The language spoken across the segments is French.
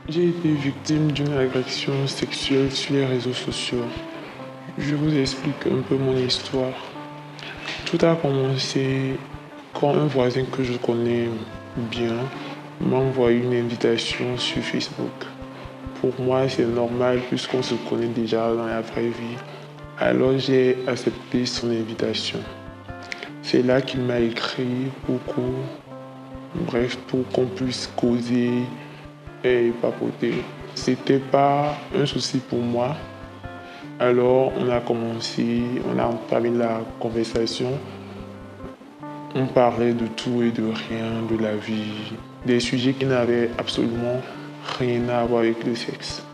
J'ai été victime d'une agression sexuelle sur les réseaux sociaux. Je vous explique un peu mon histoire. Tout a commencé quand un voisin que je connais bien m'a envoyé une invitation sur Facebook. Pour moi, c'est normal puisqu'on se connaît déjà dans la vraie vie. Alors j'ai accepté son invitation. C'est là qu'il m'a écrit beaucoup, bref, pour qu'on puisse causer et papoter. C'était pas un souci pour moi. Alors on a entamé la conversation. On parlait de tout et de rien, de la vie, des sujets qui n'avaient absolument rien à voir avec le sexe.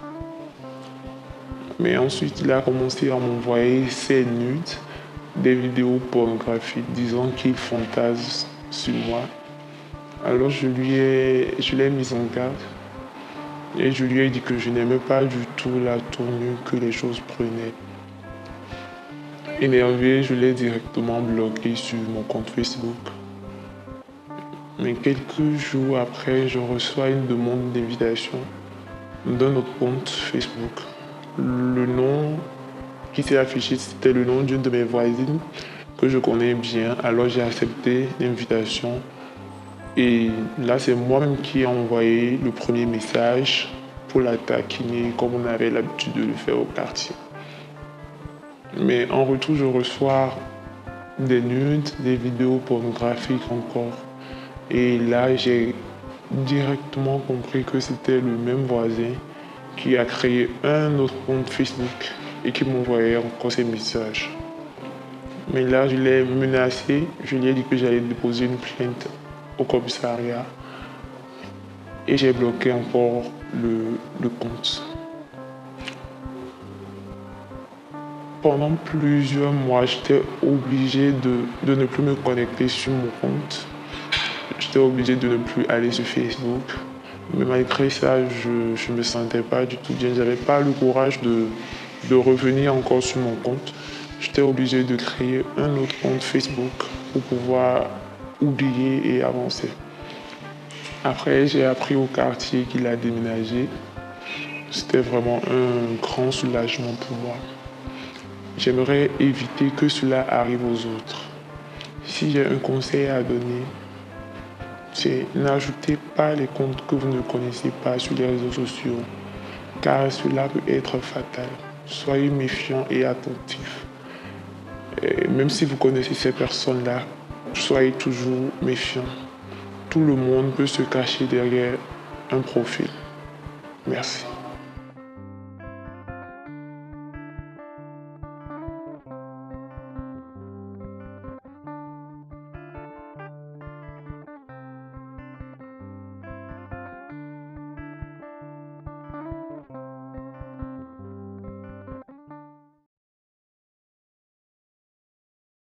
Mais ensuite, il a commencé à m'envoyer ses nudes, des vidéos pornographiques disant qu'il fantasme sur moi. Alors je l'ai mis en garde et je lui ai dit que je n'aimais pas du tout la tournure que les choses prenaient. Énervé, je l'ai directement bloqué sur mon compte Facebook. Mais quelques jours après, je reçois une demande d'invitation d'un autre compte Facebook. Le nom qui s'est affiché, c'était le nom d'une de mes voisines que je connais bien. Alors j'ai accepté l'invitation. Et là, c'est moi-même qui ai envoyé le premier message pour la taquiner comme on avait l'habitude de le faire au quartier. Mais en retour, je reçois des nudes, des vidéos pornographiques encore. Et là, j'ai directement compris que c'était le même voisin qui a créé un autre compte Facebook et qui m'envoyait encore ces messages. Mais là, je l'ai menacé, je lui ai dit que j'allais déposer une plainte au commissariat et j'ai bloqué encore le compte. Pendant plusieurs mois, j'étais obligé de ne plus me connecter sur mon compte. J'étais obligé de ne plus aller sur Facebook. Mais malgré ça, je ne me sentais pas du tout bien. Je n'avais pas le courage de revenir encore sur mon compte. J'étais obligé de créer un autre compte Facebook pour pouvoir oublier et avancer. Après, j'ai appris au quartier qu'il a déménagé. C'était vraiment un grand soulagement pour moi. J'aimerais éviter que cela arrive aux autres. Si j'ai un conseil à donner, c'est n'ajoutez pas les comptes que vous ne connaissez pas sur les réseaux sociaux, car cela peut être fatal. Soyez méfiants et attentifs. Et même si vous connaissez ces personnes-là, soyez toujours méfiants. Tout le monde peut se cacher derrière un profil. Merci.